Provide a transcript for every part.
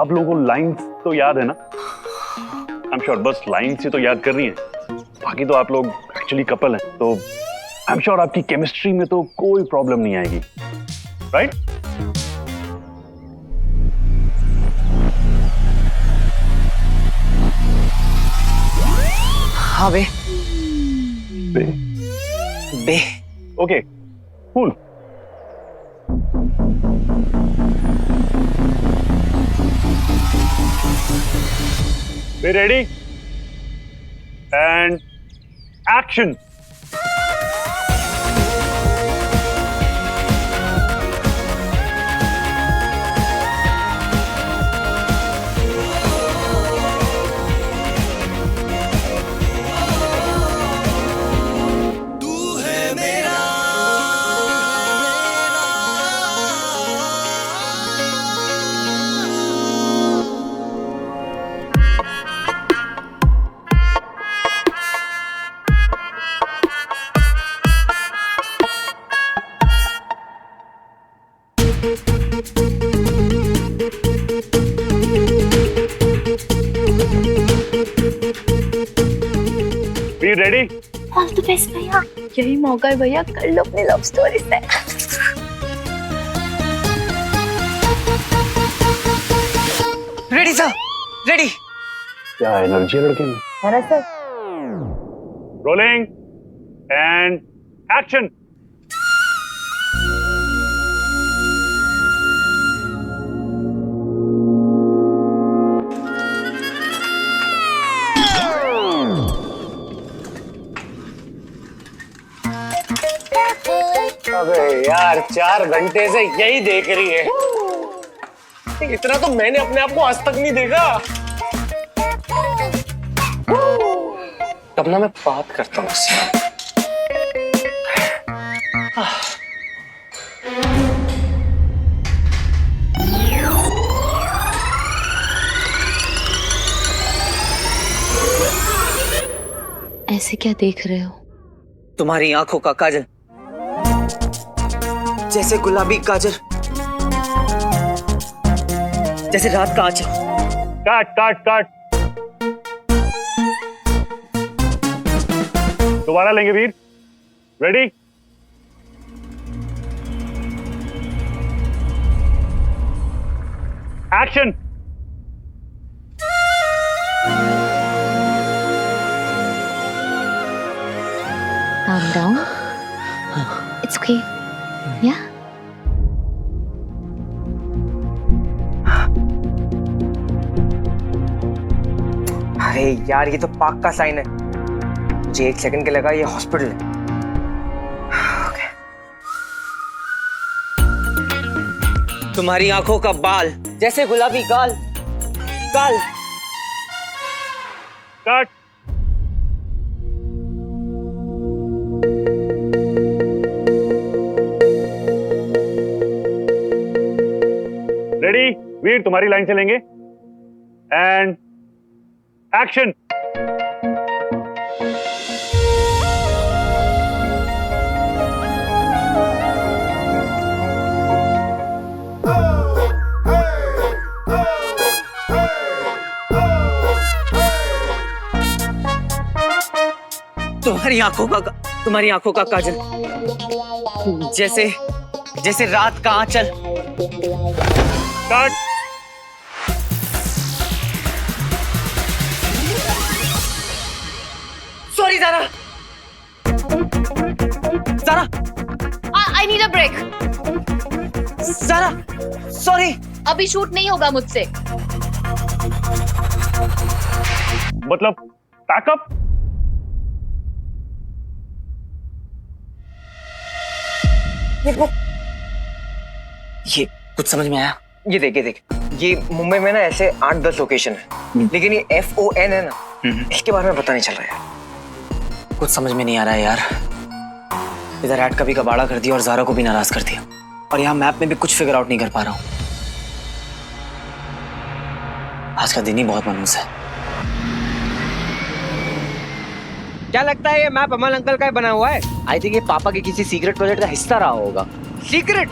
आप लोगों को लाइंस तो याद है ना? आई एम श्योर बस लाइंस ही तो याद कर रही हैं, बाकी तो आप लोग एक्चुअली कपल हैं, तो आई एम श्योर आपकी केमिस्ट्री में तो कोई प्रॉब्लम नहीं आएगी, राइट? हाँ बे। बे? बे। Okay, cool. Be ready? And action! Be ready? All the best भैया, यही मौका है भैया, कर लो अपनी लव स्टोरी से। Ready sir, ready. क्या एनर्जी है लड़के में? है ना सर? Rolling and action! अबे यार 4 घंटे से यही देख रही है। इतना तो मैंने अपने आप को आज तक नहीं देखा। तब ना मैं बात करता हूँ उससे। ऐसे क्या देख रहे हो? तुम्हारी आंखों का काजल, जैसे गुलाबी गाजर, जैसे रात का आंचल। काट काट काट। दोबारा लेंगे Veer. Ready? Action! Calm down. It's okay. Yeah. अरे यार ये तो पाक का साइन है। मुझे 1 सेकंड के लगा ये हॉस्पिटल है। Okay. तुम्हारी आंखों का बाल, जैसे गुलाबी गाल, गाल। काट। रेडी? वीर तुम्हारी लाइन से लेंगे एंड एक्शन! तुम्हारी आंखों का काजल, जैसे जैसे रात का आंचल। काट। Sorry Zara, Zara, I need a break. Zara, sorry. अभी शूट नहीं होगा मुझसे। मतलब पैकअप? ये कुछ समझ में आया? ये देख ये मुंबई में ना ऐसे 8-10 लोकेशन है, लेकिन ये FON है ना, इसके बारे में पता नहीं चल रहा है। कुछ समझ में नहीं आ रहा है यार। इधर ऐड का भी कबाड़ा कर दिया और ज़ारा को भी नाराज कर दिया, और यहाँ मैप में भी कुछ फिगर आउट नहीं कर पा रहा हूँ। आज का दिन ही बहुत मनहूस है। क्या लगता है ये मैप अमल अंकल का ही बना हुआ है? आई थिंक ये पापा के किसी सीक्रेट प्रोजेक्ट का हिस्सा रहा होगा। सीक्रेट?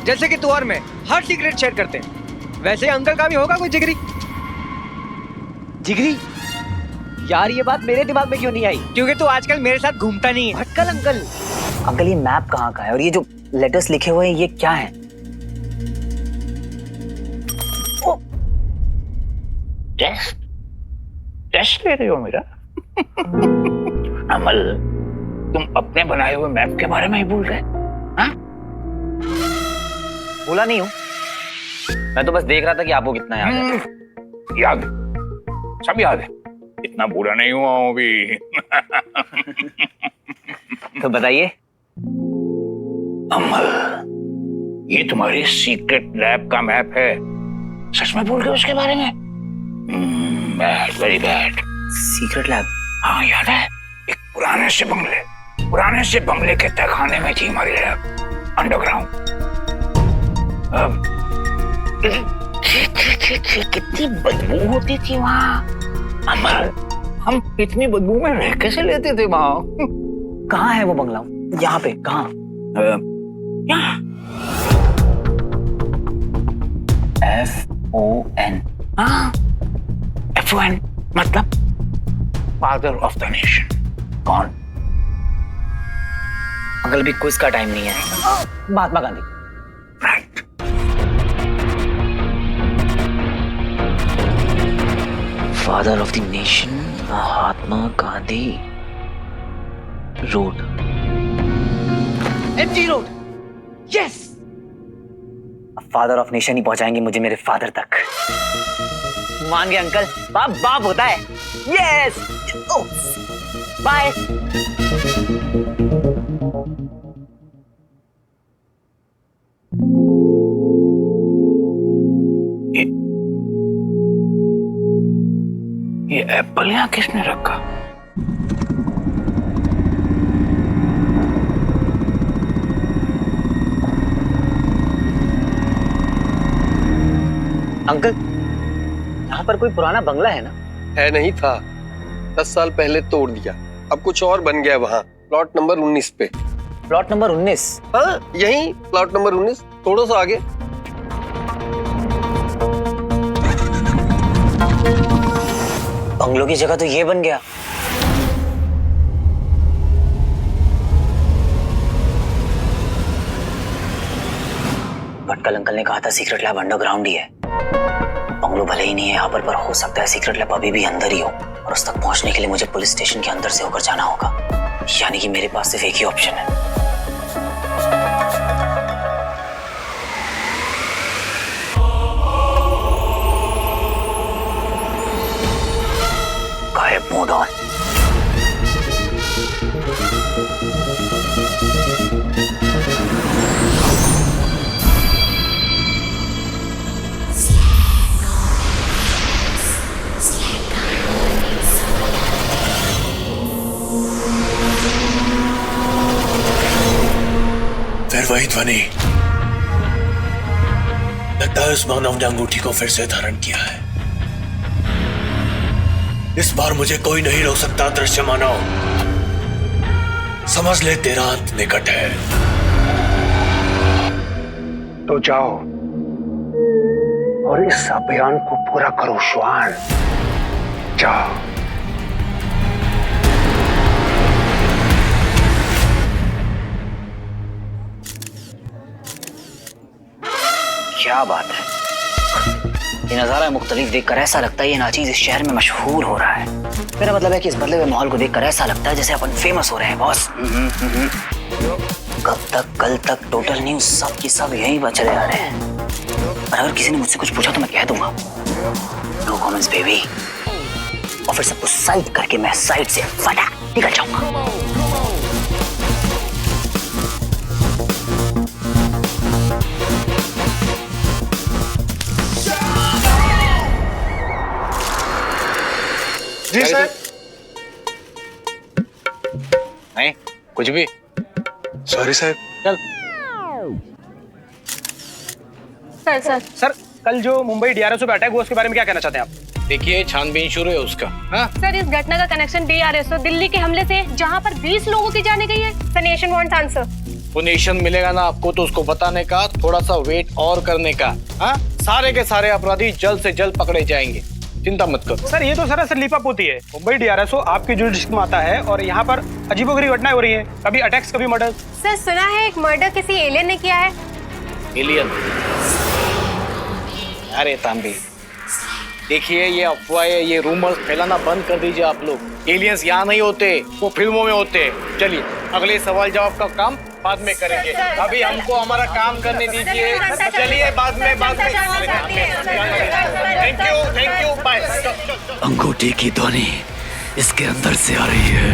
जैसे कि तू और मैं हर सीक्रेट शेयर करते हैं। वैसे अंकल का भी होगा कोई जिगरी। जिगरी? यार ये बात मेरे दिमाग में क्यों नहीं आई? क्योंकि तू आजकल मेरे साथ घूमता नहीं है। भटकल अंकल। अंकल ये मैप कहाँ का है और ये जो लेटर्स लिखे हुए हैं ये क्या है? टेस्ट टेस्ट ले रहे हो मेरा? अमल, तुम अपने बनाए हुए मैप के बारे में ही भूल गए? हाँ? भूला नहीं हूँ, मैं तो बस देख रहा था कि आपको कितना याद है। याद, सब याद है, इतना बुरा नहीं हुआ हूँ अभी। तो बताइए। अमल, ये तुम्हारी सीक्रेट लैब का मैप है। सच में भूल गए उसके बारे में? Bad, very bad. Secret lab? हाँ याद है, एक पुराने से बंगले के तहखाने में थी हमारी लैब, अंडरग्राउंड। कितनी बदबू होती थी वहाँ। अमर, हम इतनी बदबू में रह कैसे लेते थे वहाँ? कहाँ है वो बंगला? यहाँ पे कहाँ? यहाँ। FON? हाँ, FON मतलब फादर ऑफ द नेशन। कौन? अंकल अभी क्विज का टाइम नहीं है। Mahatma Gandhi. Right. Father of the nation, Mahatma Gandhi road. MG road. Yes, father of nation ही पहुंचाएंगे मुझे मेरे फादर तक। मान गए अंकल, बाप बाप होता है। Yes, bye. ये एप्पल यहाँ किसने रखा? अंकल, यहाँ पर कोई पुराना बंगला है ना? है नहीं था, 10 साल पहले तोड़ दिया, अब कुछ और बन गया वहाँ, प्लॉट नंबर 19 पे। Plot number 19? हाँ यही प्लॉट नंबर 19, थोड़ा सा आगे। बंगलों की जगह तो ये बन गया। भटकल अंकल ने कहा था सीक्रेट लैब अंडरग्राउंड ही है। बंगलो भले ही नहीं है यहाँ पर हो सकता है सीक्रेट लैब अभी भी अंदर ही हो, और उस तक पहुंचने के लिए मुझे पुलिस स्टेशन के अंदर से होकर जाना होगा। यानी कि मेरे पास सिर्फ एक ही ऑप्शन है। गायब मोड ऑन। फिर वही ध्वनि। लगता है उस मानव ने अंगूठी को फिर से धारण किया है। इस बार मुझे कोई नहीं रोक सकता। दृश्य मानव, समझ ले तेरा अंत निकट है। तो जाओ और इस अभियान को पूरा करो श्वान। जाओ। क्या बात है, ये नजारा मुख्तलिफ देखकर ऐसा लगता है ये नाचीज इस शहर में मशहूर हो रहा है। मेरा मतलब है कि इस बदले हुए माहौल को देखकर ऐसा लगता है जैसे अपन फेमस हो रहे हैं बॉस। कब तक, कल तक टोटल न्यूज सब की सब यहीं पर चले आ रहे हैं। और अगर किसी ने मुझसे कुछ पूछा तो मैं कह दूंगा नो कमेंट्स बेबी, और फिर सबको साइड करके मैं साइड से फटाक निकल जाऊंगा। जी सर। नहीं कुछ भी। Sorry sir. सर कल जो मुंबई DRSO पे अटैक हुआ उसके बारे में क्या कहना चाहते हैं आप? देखिए छानबीन शुरू है उसका। हाँ? सर इस घटना का कनेक्शन DRSO दिल्ली के हमले से जहां पर 20 लोगों की जाने गई है। The nation wants answer. वो नेशन मिलेगा ना आपको तो उसको बताने का, थोड़ा सा वेट और करने का। हाँ? सारे के सारे अपराधी जल्द से जल्द पकड़े जाएंगे, चिंता मत करो। सर ये तो सरासर लीपापोती है। मुंबई डीआरएसओ आपकी जुरिडिक्शन में आता है और यहाँ पर अजीबोगरीब घटनाएं हो रही हैं, कभी अटैक्स कभी मर्डर। सर सुना है एक मर्डर किसी एलियन ने किया है। एलियन? अरे तांबी, देखिए ये अफवाह है, ये रूमर्स फैलाना बंद कर दीजिए आप लोग। एलियंस यहाँ नहीं होते, वो फिल्मों में होते हैं। चलिए अगले सवाल जवाब का काम बाद में करेंगे, अभी हमको हमारा काम करने दीजिए। चलिए बाद में थैंक यू बाय। अंगूठी की ध्वनि इसके अंदर से आ रही है।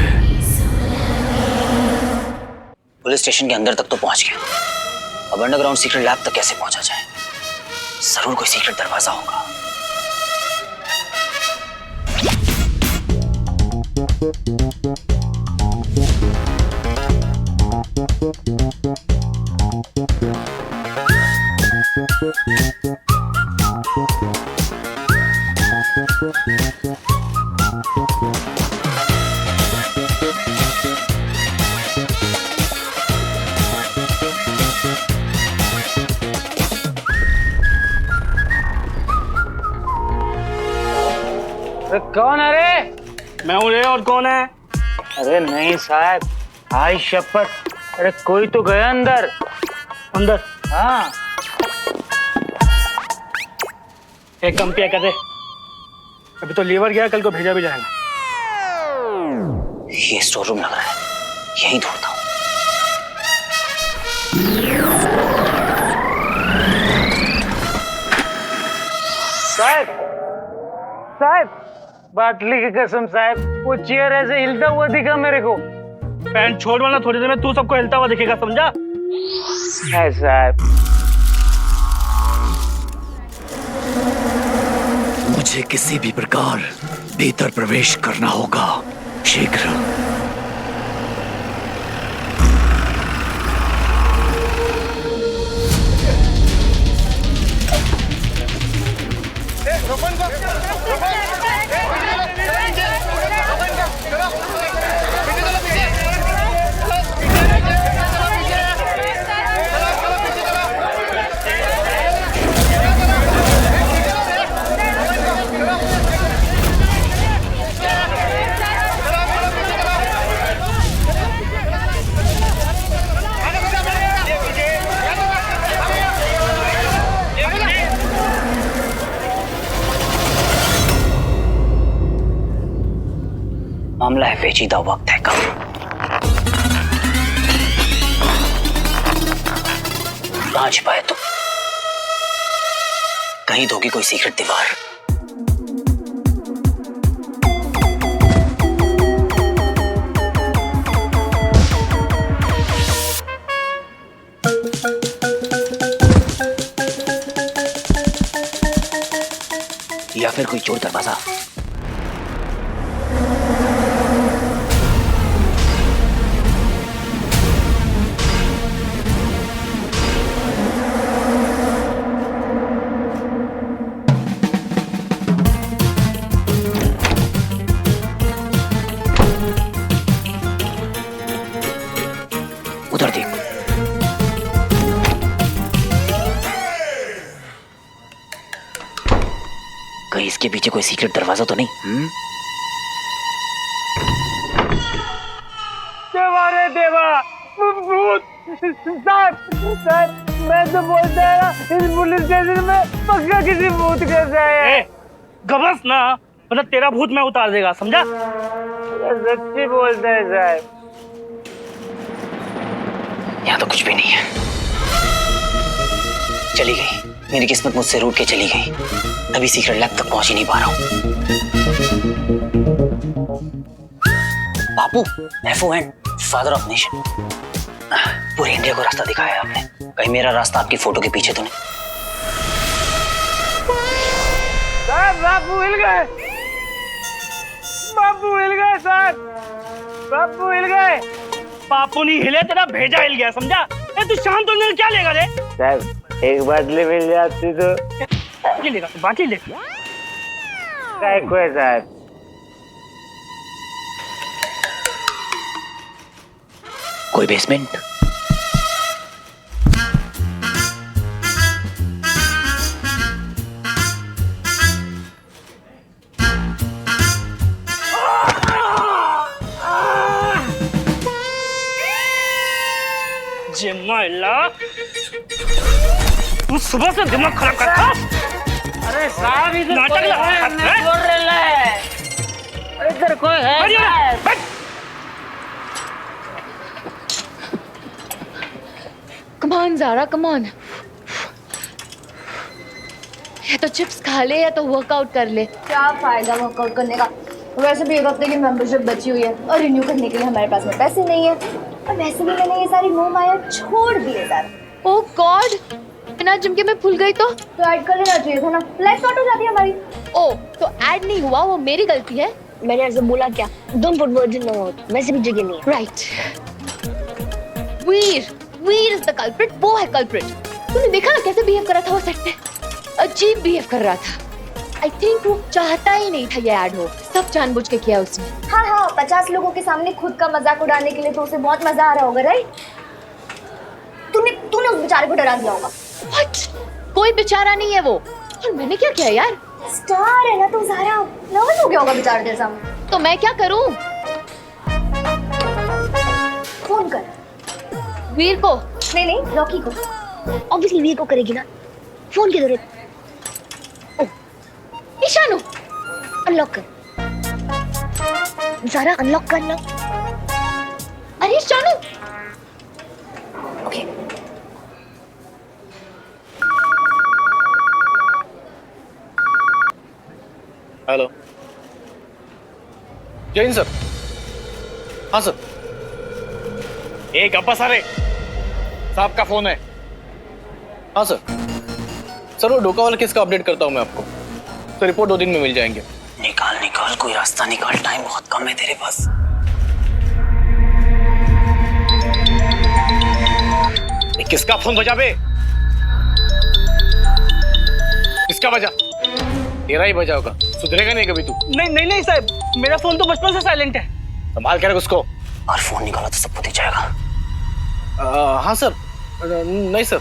पुलिस स्टेशन के अंदर तक तो पहुंच गया, अब अंडरग्राउंड सीक्रेट लैब तक कैसे पहुंचा जाए? जरूर कोई सीक्रेट दरवाजा होगा। कौन है रे? मैं हूँ रे, और कौन है? अरे नहीं साहब, हाय शपथ, अरे कोई तो गया अंदर। अंदर? हाँ। एक काम किया करे, अभी तो लीवर गया, कल को भेजा भी जाएगा। ये स्टोर रूम लग रहा है, यहीं ढूंढता हूँ। साहब, साहब, बाटली की कसम साहब, वो चेयर ऐसे हिलता हुआ दिखा मेरे को। पैंट छोड़ वाला, थोड़ी देर में तू सबको हिलता हुआ दिखेगा, समझा? है साहब। मुझे किसी भी प्रकार भीतर प्रवेश करना होगा, शीघ्र। मामला है पेचीदा, वक्त है कम। कहाँ छिपाए तुम? कहीं होगी कोई सीक्रेट दीवार। या फिर कोई चोर दरवाजा। उधर देख। कहीं इसके पीछे कोई सीक्रेट दरवाजा तो नहीं? देवा रे देवा, भूत। साहब, साहब, मैं तो बोलता है ना, इस पुलिस स्टेशन में पक्का किसी भूत का साया है। गबस ना, मतलब तेरा भूत मैं उतार देगा, समझा? सच्ची बोलता है साहब। यहाँ तो कुछ भी नहीं है। चली गई, मेरी किस्मत मुझसे रूठ के चली गई। अभी सीक्रेट लैब तक पहुंच ही नहीं पा रहा हूं। बापू, FON, फादर ऑफ नेशन, पूरे इंडिया को रास्ता दिखाया है आपने। कहीं मेरा रास्ता आपकी फोटो के पीछे तो नहीं? साहब, बापू हिल गए, बापू हिल गए साहब, बापू हिल गए। पापू नहीं हिले, तेरा भेजा हिल गया, समझा? तू शांत होने क्या लेगा रे? साहब, एक बाटली मिल जाती तो। बाकी लेगा, बाकी लेगा। काय को है साहब? कोई बेसमेंट? माइला तू सुबह से दिमाग खराब करता। अरे साहब इधर नाटक कोई लगा, है, मैं बोल रहा है। इधर कोई है साहब। Come on, Zara, come on. या तो चिप्स खा ले या तो वर्कआउट कर ले। क्या फायदा वर्कआउट करने का? वैसे भी 1 हफ्ते की मेंबरशिप बची हुई है और रिन्यू करने के लिए हमारे पास में पैसे नहीं है और वैसे भी मैंने ये सारी मोह माया छोड़ दी है सर। ओह गॉड, बिना जिम के मैं भूल गई तो ऐड कर लेना चाहिए था ना, लाइफ शॉर्ट हो जाती है हमारी। ओह तो ऐड नहीं हुआ, वो मेरी गलती है। मैंने ऐसे बोला क्या? Don't put words in my mouth. वैसे भी जगह नहीं है। Right. Veer is the culprit, वो है कल्प्रिट। तूने देखा ना कैसे बिहेव कर रहा था वो सेट पे? अजीब बिहेव कर रहा था। आई थिंक वो चाहता ही नहीं था ये ऐड हो, सब जानबूझ के किया उसने। हाँ 50 लोगों के सामने खुद का मजाक उड़ाने के लिए तो उसे बहुत मजा आ रहा होगा, राइट? तूने उस बेचारे को डरा दिया होगा। What? कोई बेचारा नहीं है वो। और मैंने क्या किया यार? स्टार है ना तो ज़ारा, नर्वस हो गया होगा बेचारे तेरे सामने। तो मैं क्या करूं? फोन कर। वीर को? नहीं रॉकी को। ऑब्वियसली वीर को करेगी ना, फोन की जरूरत। ईशानु अनलॉक कर। ज़ारा अनलॉक करना। अरे Ishanu. Okay hello Jain sir. हाँ सर। एक अब्बा सारे साहब का फोन है। हाँ सर। सर वो डोका वाला केस का अपडेट करता हूँ मैं आपको। तो रिपोर्ट 2 दिन में मिल जाएंगे। निकाल कोई रास्ता निकाल, टाइम बहुत कम है तेरे पास। किसका फोन बजा बे? किसका बजा? तेरा ही बजा होगा, सुधरेगा नहीं कभी तू। नहीं साहब, मेरा फोन तो बचपन से साइलेंट है। संभाल कर उसको। और फोन निकाला तो सब पता जाएगा। हाँ सर। नहीं सर।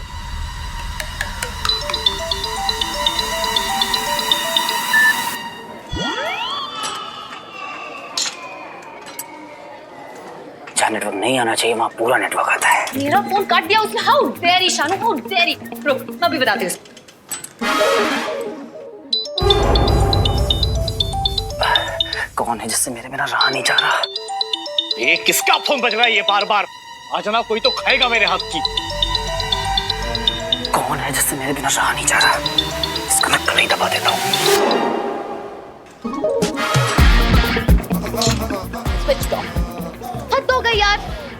जहाँ नेटवर्क नहीं आना चाहिए वहाँ पूरा नेटवर्क आता है। मेरा फोन काट दिया उसने। How dare Ishanu, how dare. रुक, मैं भी बताती हूँ। कौन है जिससे मेरे बिना रहा नहीं जा रहा? ये किसका फोन बज रहा है ये बार बार? आज ना कोई तो खाएगा मेरे हाथ की। कौन है जिससे मेरे बिना रहा नहीं जा रहा? इसका मैं कल ही दबा देता हूँ। Switch off. हद हो गई यार।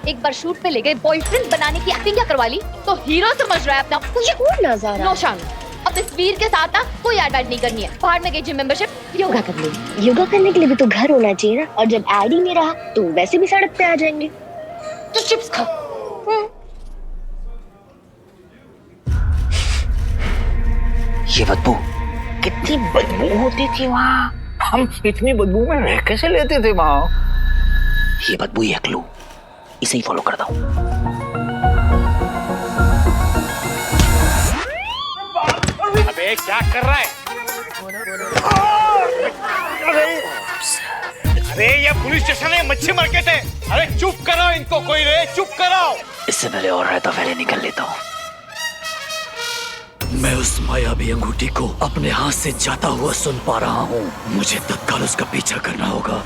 एक बार शूट पे ले गए, बॉयफ्रेंड बनाने की एक्टिंग क्या करवा ली? तो हीरो समझ रहा है अपना। कौन नजारा? नो शान, अब इस वीर के साथ ना कोई ऐड नहीं करनी है। बाहर में गई जिम मेंबरशिप, योगा कर लेंगे। योगा करने के लिए भी तो घर होना चाहिए ना, और जब ऐड ही नहीं रहा तो वैसे भी सड़क पे आ जाएंगे। तो चिप्स खा। ये बदबू, कितनी बदबू होती थी वहाँ। हम इतनी बदबू में रह कैसे लेते थे वहाँ? ये बदबू ही है क्लू, इसे ही फॉलो करता हूँ। अबे क्या कर रहा है? अरे ये पुलिस स्टेशन है, मच्छी मार्केट है। अरे चुप कराओ इनको, कोई रे चुप कराओ। इससे पहले और रहता पहले निकल लेता हूँ। मैं उस मायावी अंगूठी को अपने हाथ से जाता हुआ सुन पा रहा हूँ। मुझे तत्काल उसका पीछा करना होगा।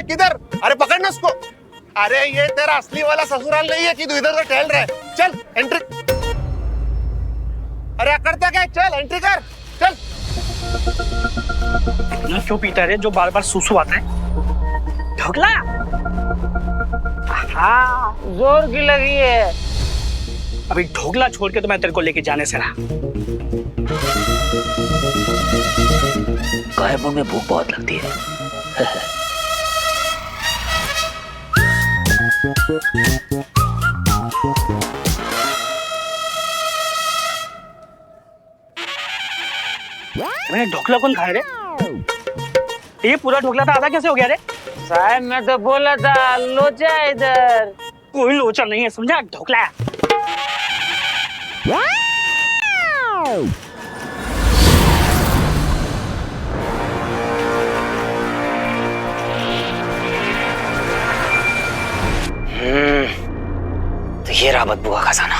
किधर? अरे पकड़ना उसको। अरे ये तेरा असली वाला ससुराल नहीं है कि तू इधर उधर टहल रहा है। चल एंट्री। अरे करता क्या? चल एंट्री कर, चल। क्यों पीता है जो बार बार सुसु आता है? ढोकला। हाँ जोर की लगी है। अभी ढोकला छोड़ के तो मैं तेरे को लेके जाने से रहा। गायबों में भूख बहुत लगती है। मैंने ढोकला कौन खाया रे? ये पूरा ढोकला था, आधा कैसे हो गया रे? साहब मैं तो बोला था लोचा इधर। कोई लोचा नहीं है समझा, ढोकला है। ये रहा बदबू का खजाना।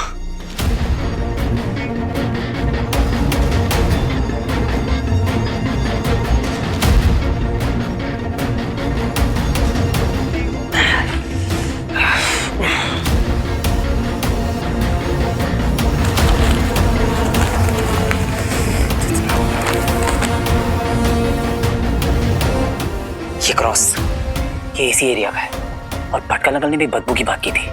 ये क्रॉस ये इसी एरिया का है और भटकल अंकल ने भी बदबू की बात की थी।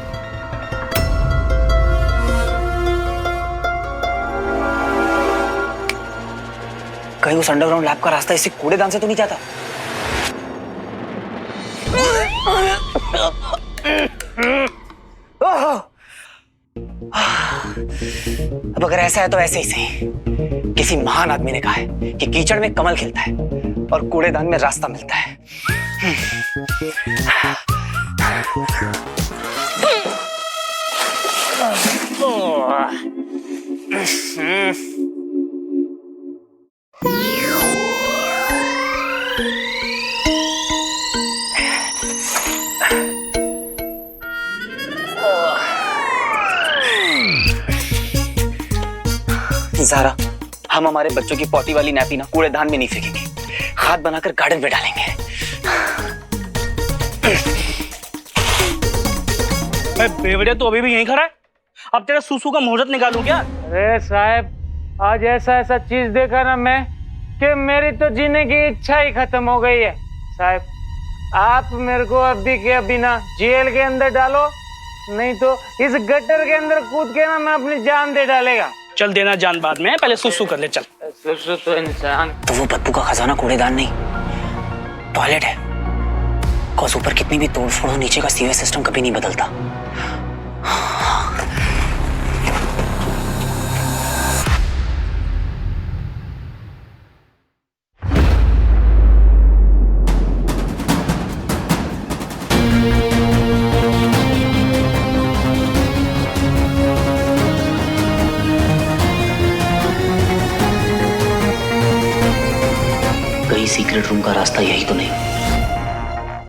कहीं उस अंडरग्राउंड लैब का रास्ता इसी कूड़ेदान से तो नहीं जाता? अब अगर ऐसा है तो ऐसे ही सही। किसी महान आदमी ने कहा है कि कीचड़ में कमल खिलता है और कूड़ेदान में रास्ता मिलता है। ज़ारा, हम हमारे बच्चों की पॉटी वाली नैपी ना कूड़ेदान में नहीं फेंकेंगे, खाद बनाकर गार्डन में डालेंगे। बेवड़े तो अभी भी यहीं खड़ा है। अब तेरा सूसू का मुहूर्त निकालूं क्या? अरे साहब, आज ऐसा ऐसा चीज देखा ना मैं कि मेरी तो जीने की इच्छा ही खत्म हो गई है। साहब, आप मेरे को अभी के अभी ना जेल के अंदर डालो, नहीं तो इस गटर के अंदर कूद के ना मैं अपनी जान दे डालेगा। चल देना जान बाद में, पहले सुसु कर ले। चल सुसु तो इंसान। तो वो बदबू का खजाना कूड़ेदान नहीं, टॉयलेट है। कॉज ऊपर कितनी भी तोड़फोड़ हो, नीचे का सीवेज सिस्टम कभी नहीं बदलता। कहीं सीक्रेट रूम का रास्ता यही तो नहीं?